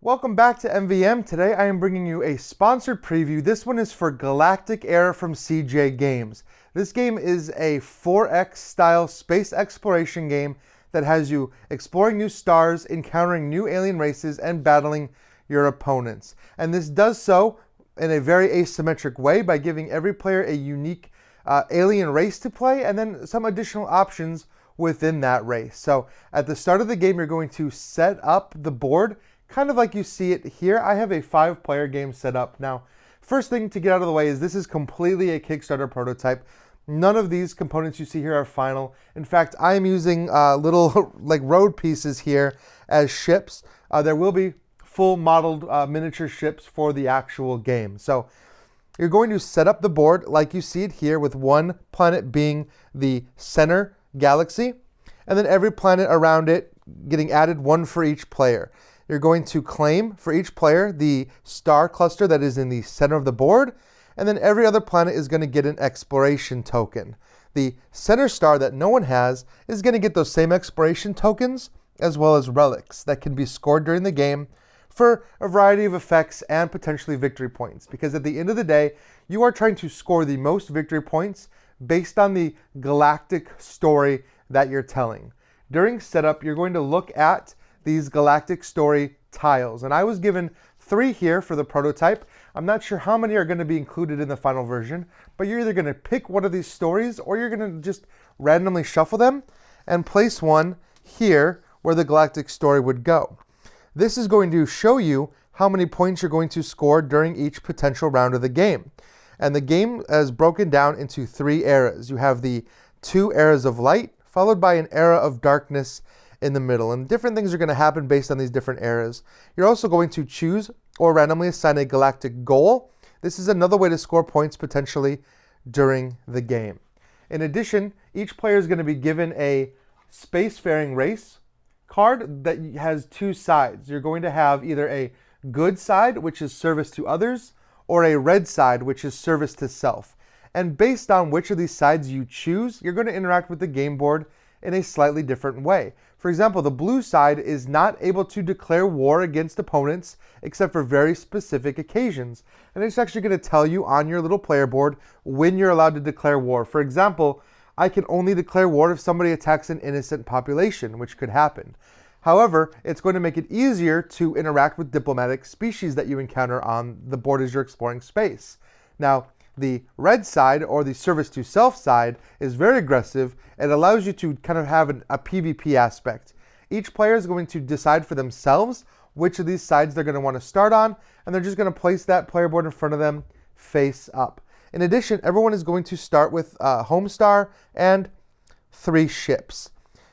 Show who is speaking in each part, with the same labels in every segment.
Speaker 1: Welcome back to MVM. Today I am bringing you a sponsored preview. This one is for Galactic Era from Seajay Games. This game is a 4X style space exploration game that has you exploring new stars, encountering new alien races, and battling your opponents. And this does so in a very asymmetric way by giving every player a unique alien race to play and then some additional options within that race. So at the start of the game, you're going to set up the board kind of like you see it here. I have a 5-player game set up. Now, first thing to get out of the way is this is completely a Kickstarter prototype. None of these components you see here are final. In fact, I am using little like road pieces here as ships. There will be full modeled miniature ships for the actual game. So you're going to set up the board like you see it here, with one planet being the center galaxy, and then every planet around it getting added, one for each player. You're going to claim for each player the star cluster that is in the center of the board, and then every other planet is going to get an exploration token. The center star that no one has is going to get those same exploration tokens, as well as relics that can be scored during the game for a variety of effects and potentially victory points. Because at the end of the day, you are trying to score the most victory points based on the galactic story that you're telling. During setup, you're going to look at these galactic story tiles, and I was given 3 here for the prototype. I'm not sure how many are going to be included in the final version, but you're either going to pick one of these stories or you're going to just randomly shuffle them and place one here where the galactic story would go. This is going to show you how many points you're going to score during each potential round of the game. And the game is broken down into 3 eras. You have the 2 eras of light, followed by an era of darkness in the middle, and different things are going to happen based on these different eras. You're also going to choose or randomly assign a galactic goal. This is another way to score points potentially during the game. In addition, each player is going to be given a spacefaring race card that has 2 sides. You're going to have either a good side, which is service to others, or a red side, which is service to self. And based on which of these sides you choose, you're going to interact with the game board in a slightly different way. For example, the blue side is not able to declare war against opponents except for very specific occasions. And it's actually going to tell you on your little player board when you're allowed to declare war. For example, I can only declare war if somebody attacks an innocent population, which could happen. However, it's going to make it easier to interact with diplomatic species that you encounter on the board as you're exploring space. Now, the red side, or the service to self side, is very aggressive. It allows you to kind of have a PvP aspect. Each player is going to decide for themselves which of these sides they're going to want to start on, and they're just going to place that player board in front of them face up. In addition, everyone is going to start with a home star and 3 ships.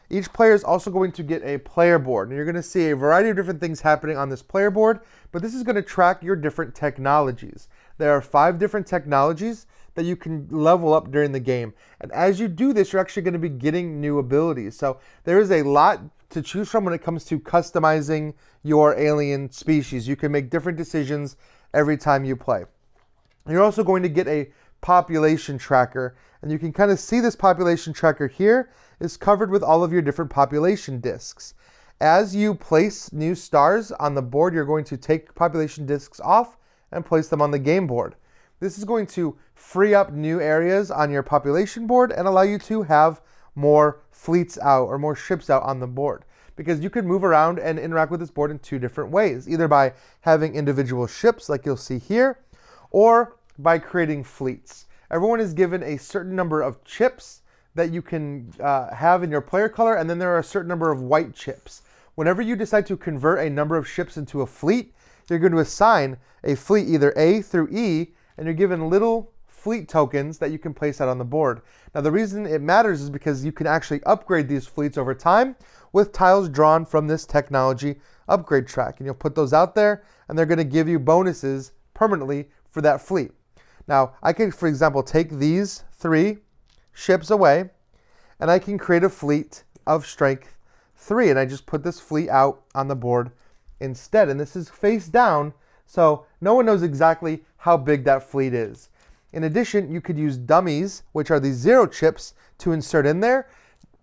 Speaker 1: Each player is also going to get a player board, and you're going to see a variety of different things happening on this player board, but this is going to track your different technologies. There are 5 different technologies that you can level up during the game. And as you do this, you're actually going to be getting new abilities. So there is a lot to choose from when it comes to customizing your alien species. You can make different decisions every time you play. You're also going to get a population tracker, and you can kind of see this population tracker here is covered with all of your different population discs. As you place new stars on the board, you're going to take population discs off and place them on the game board. This is going to free up new areas on your population board and allow you to have more fleets out or more ships out on the board, because you can move around and interact with this board in 2 different ways, either by having individual ships like you'll see here, or by creating fleets. Everyone is given a certain number of chips that you can have in your player color, and then there are a certain number of white chips. Whenever you decide to convert a number of ships into a fleet, you're going to assign a fleet either A through E, and you're given little fleet tokens that you can place out on the board. Now, the reason it matters is because you can actually upgrade these fleets over time with tiles drawn from this technology upgrade track. And you'll put those out there, and they're going to give you bonuses permanently for that fleet. Now, I can, for example, take these 3 ships away, and I can create a fleet of strength 3, and I just put this fleet out on the board instead. And this is face down, so no one knows exactly how big that fleet is. In addition, you could use dummies, which are these 0 chips, to insert in there.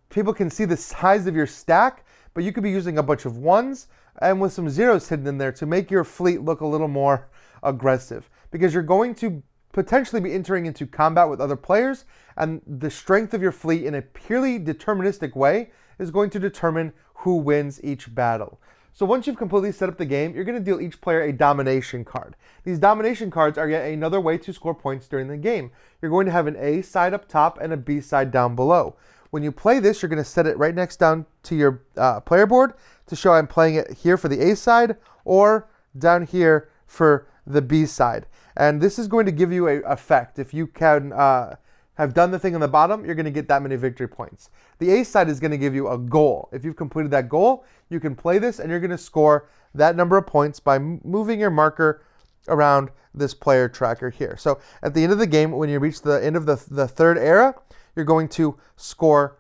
Speaker 1: People can see the size of your stack, but you could be using a bunch of 1s, and with some zeros hidden in there to make your fleet look a little more aggressive, because you're going to potentially be entering into combat with other players, and the strength of your fleet in a purely deterministic way is going to determine who wins each battle. So once you've completely set up the game, you're going to deal each player a domination card. These domination cards are yet another way to score points during the game. You're going to have an A side up top and a B side down below. When you play this, you're going to set it right next down to your player board to show I'm playing it here for the A side or down here for the B side. And this is going to give you an effect. If you can have done the thing on the bottom, you're going to get that many victory points. The A side is going to give you a goal. If you've completed that goal, you can play this and you're going to score that number of points by moving your marker around this player tracker here. So at the end of the game, when you reach the end of the third era, you're going to score,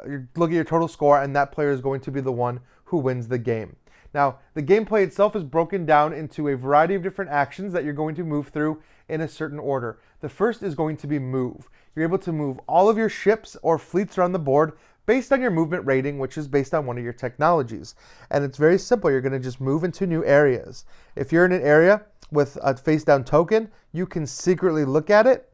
Speaker 1: you look at your total score, and that player is going to be the one who wins the game. Now, the gameplay itself is broken down into a variety of different actions that you're going to move through in a certain order. The first is going to be move. You're able to move all of your ships or fleets around the board based on your movement rating, which is based on one of your technologies. And it's very simple. You're going to just move into new areas. If you're in an area with a face-down token, you can secretly look at it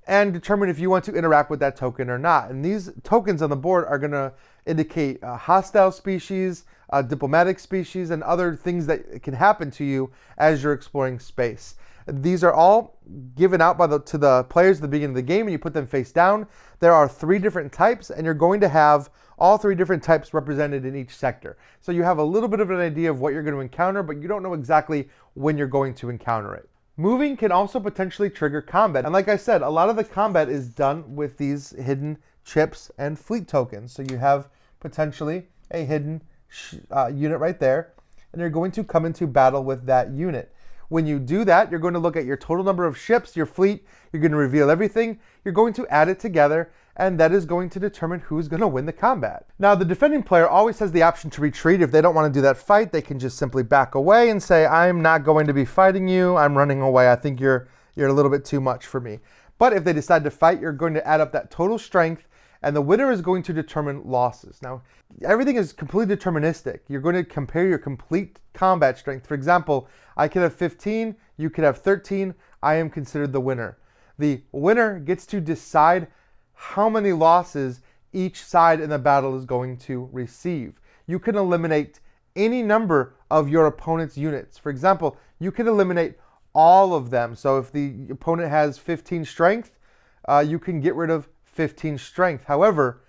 Speaker 1: and determine if you want to interact with that token or not. And these tokens on the board are going to indicate hostile species, diplomatic species, and other things that can happen to you as you're exploring space. These are all given out to the players at the beginning of the game, and you put them face down. There are 3 different types, and you're going to have all 3 different types represented in each sector. So you have a little bit of an idea of what you're going to encounter, but you don't know exactly when you're going to encounter it. Moving can also potentially trigger combat. And like I said, a lot of the combat is done with these hidden chips and fleet tokens. So you have potentially a hidden unit right there, and you're going to come into battle with that unit. When you do that, you're going to look at your total number of ships, your fleet, you're going to reveal everything, you're going to add it together, and that is going to determine who's going to win the combat. Now, the defending player always has the option to retreat. If they don't want to do that fight, they can just simply back away and say, I'm not going to be fighting you, I'm running away, I think you're a little bit too much for me. But if they decide to fight, you're going to add up that total strength, and the winner is going to determine losses. Now, everything is completely deterministic. You're going to compare your complete combat strength. For example, I could have 15, you could have 13, I am considered the winner. The winner gets to decide how many losses each side in the battle is going to receive. You can eliminate any number of your opponent's units. For example, you can eliminate all of them. So if the opponent has 15 strength, you can get rid of 15 strength. However,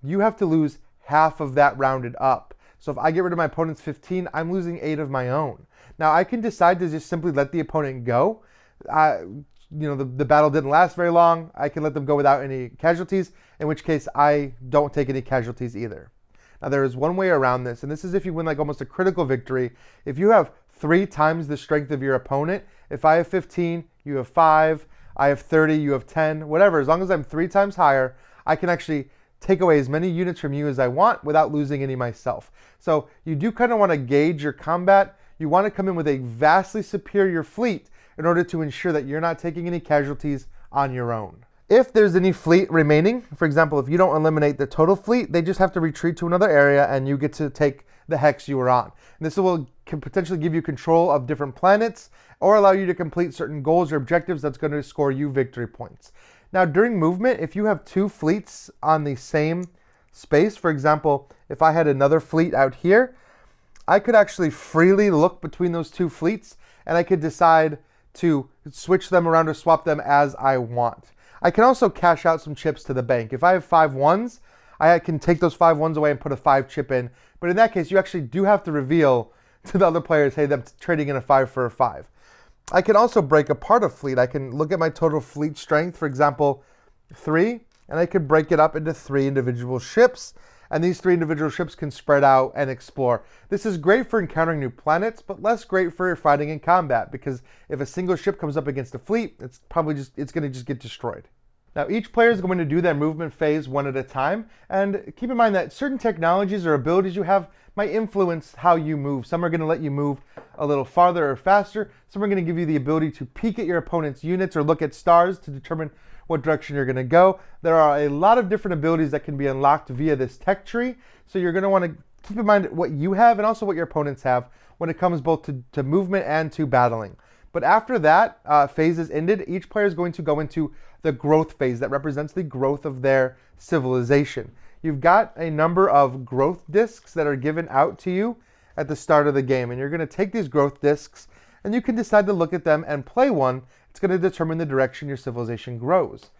Speaker 1: you have to lose half of that rounded up. So if I get rid of my opponent's 15, I'm losing 8 of my own. Now I can decide to just simply let the opponent go. The battle didn't last very long. I can let them go without any casualties, in which case I don't take any casualties either. Now there is one way around this, and this is if you win like almost a critical victory. If you have 3 times the strength of your opponent, if I have 15, you have 5, I have 30, you have 10, whatever, as long as I'm 3 times higher, I can actually take away as many units from you as I want without losing any myself. So you do kind of want to gauge your combat. You want to come in with a vastly superior fleet in order to ensure that you're not taking any casualties on your own. If there's any fleet remaining, for example, if you don't eliminate the total fleet, they just have to retreat to another area and you get to take the hex you were on. And this can potentially give you control of different planets or allow you to complete certain goals or objectives that's going to score you victory points. Now, during movement, if you have 2 fleets on the same space, for example, if I had another fleet out here, I could actually freely look between those 2 fleets and I could decide to switch them around or swap them as I want. I can also cash out some chips to the bank. If I have 5 1s, I can take those 5 1s away and put a 5 chip in. But in that case, you actually do have to reveal to the other players, hey, them trading in a 5 for a 5. I can also break apart a fleet. I can look at my total fleet strength, for example, 3, and I could break it up into 3 individual ships. And these 3 individual ships can spread out and explore. This is great for encountering new planets, but less great for fighting in combat, because if a single ship comes up against a fleet, it's going to just get destroyed. Now, each player is going to do their movement phase one at a time, and keep in mind that certain technologies or abilities you have might influence how you move. Some are going to let you move a little farther or faster. Some are going to give you the ability to peek at your opponent's units or look at stars to determine what direction you're going to go. There are a lot of different abilities that can be unlocked via this tech tree, so you're going to want to keep in mind what you have and also what your opponents have when it comes both to movement and to battling. But after that phase is ended, each player is going to go into the growth phase that represents the growth of their civilization. You've got a number of growth discs that are given out to you at the start of the game, and you're going to take these growth discs and you can decide to look at them and play one. It's going to determine the direction your civilization grows.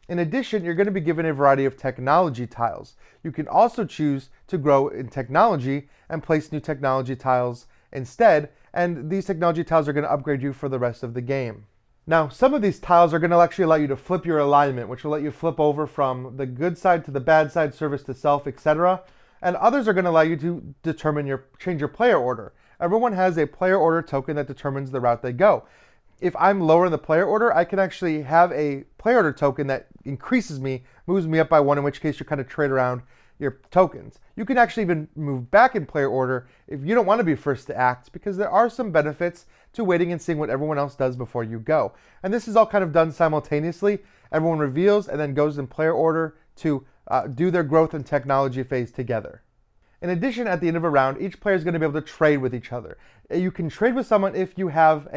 Speaker 1: In addition, you're going to be given a variety of technology tiles. You can also choose to grow in technology and place new technology tiles instead, and these technology tiles are going to upgrade you for the rest of the game. Now, some of these tiles are going to actually allow you to flip your alignment, which will let you flip over from the good side to the bad side, service to self, etc. And others are going to allow you to change your player order. Everyone has a player order token that determines the route they go. If I'm lower in the player order, I can actually have a player order token that increases me, moves me up by one, in which case you kind of trade around your tokens. You can actually even move back in player order if you don't want to be first to act, because there are some benefits to waiting and seeing what everyone else does before you go. And this is all kind of done simultaneously. Everyone reveals and then goes in player order to do their growth and technology phase together. In addition, at the end of a round, each player is going to be able to trade with each other. You can trade with someone if you have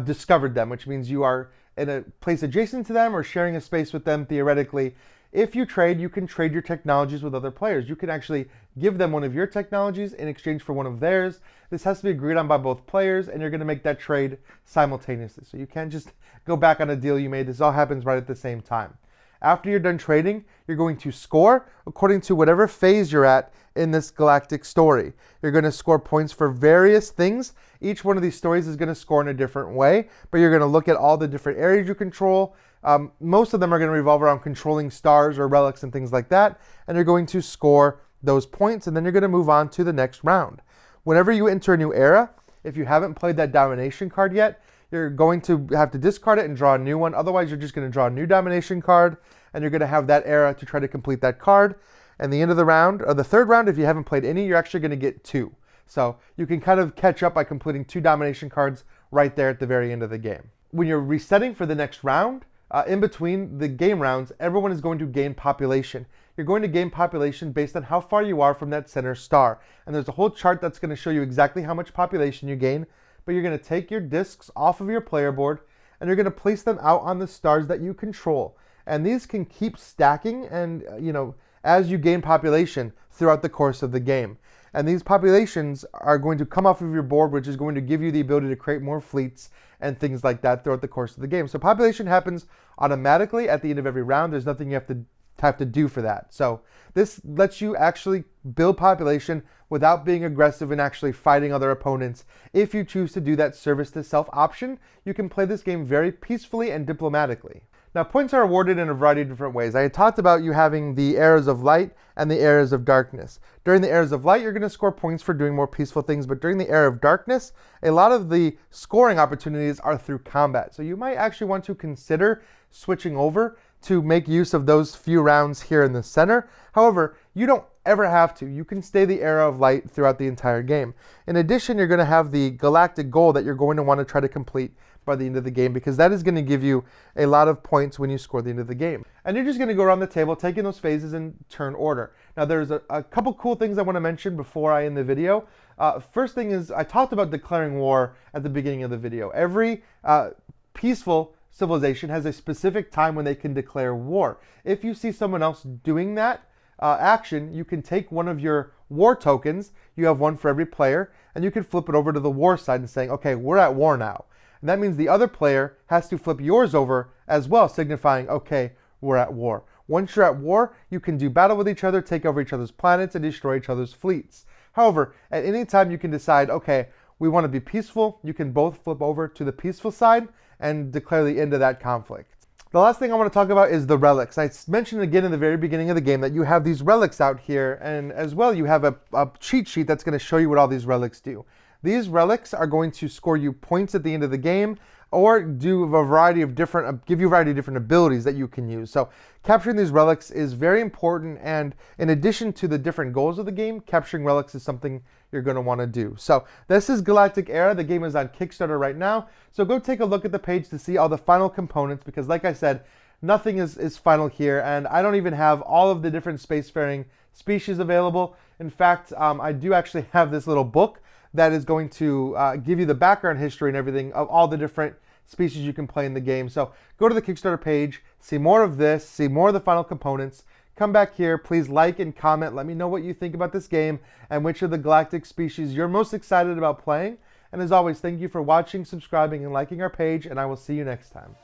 Speaker 1: discovered them, which means you are in a place adjacent to them or sharing a space with them theoretically. If you trade, you can trade your technologies with other players. You can actually give them one of your technologies in exchange for one of theirs. This has to be agreed on by both players, and you're going to make that trade simultaneously. So you can't just go back on a deal you made. This all happens right at the same time. After you're done trading, you're going to score according to whatever phase you're at in this galactic story. You're going to score points for various things. Each one of these stories is going to score in a different way, but you're going to look at all the different areas you control. Most of them are going to revolve around controlling stars or relics and things like that, and you're going to score those points, and then you're going to move on to the next round. Whenever you enter a new era, if you haven't played that Domination card yet, you're going to have to discard it and draw a new one. Otherwise, you're just going to draw a new Domination card, and you're going to have that era to try to complete that card. And the end of the round, or the third round, if you haven't played any, you're actually going to get 2. So you can kind of catch up by completing 2 Domination cards right there at the very end of the game. When you're resetting for the next round, in between the game rounds, everyone is going to gain population. You're going to gain population based on how far you are from that center star. And there's a whole chart that's going to show you exactly how much population you gain. But you're going to take your discs off of your player board and you're going to place them out on the stars that you control. And these can keep stacking and, as you gain population throughout the course of the game. And these populations are going to come off of your board, which is going to give you the ability to create more fleets and things like that throughout the course of the game. So population happens automatically at the end of every round. There's nothing you have to do for that. So this lets you actually build population without being aggressive and actually fighting other opponents. If you choose to do that service to self option, you can play this game very peacefully and diplomatically. Now, points are awarded in a variety of different ways. I had talked about you having the eras of light and the eras of darkness. During the eras of light, you're going to score points for doing more peaceful things, but during the era of darkness, a lot of the scoring opportunities are through combat. So you might actually want to consider switching over to make use of those few rounds here in the center. However, you don't ever have to. You can stay the era of light throughout the entire game. In addition, you're going to have the Galactic Goal that you're going to want to try to complete by the end of the game, because that is going to give you a lot of points when you score the end of the game. And you're just going to go around the table taking those phases in turn order. Now there's a couple cool things I want to mention before I end the video. First thing is, I talked about declaring war at the beginning of the video. Every peaceful civilization has a specific time when they can declare war. If you see someone else doing that action, you can take one of your war tokens, you have one for every player, and you can flip it over to the war side and saying, okay, we're at war now. And that means the other player has to flip yours over as well, signifying, okay, we're at war. Once you're at war, you can do battle with each other, take over each other's planets, and destroy each other's fleets. However, at any time you can decide, okay, we want to be peaceful. You can both flip over to the peaceful side and declare the end of that conflict. The last thing I want to talk about is the relics. I mentioned again in the very beginning of the game that you have these relics out here, and as well you have a cheat sheet that's going to show you what all these relics do. These relics are going to score you points at the end of the game, or give you a variety of different abilities that you can use. So capturing these relics is very important, and in addition to the different goals of the game, capturing relics is something you're going to want to do. So this is Galactic Era. The game is on Kickstarter right now. So go take a look at the page to see all the final components, because like I said, nothing is final here, and I don't even have all of the different spacefaring species available. In fact, I do actually have this little book that is going to give you the background history and everything of all the different species you can play in the game. So go to the Kickstarter page, see more of this, see more of the final components. Come back here, please like and comment. Let me know what you think about this game and which of the galactic species you're most excited about playing. And as always, thank you for watching, subscribing, and liking our page, and I will see you next time.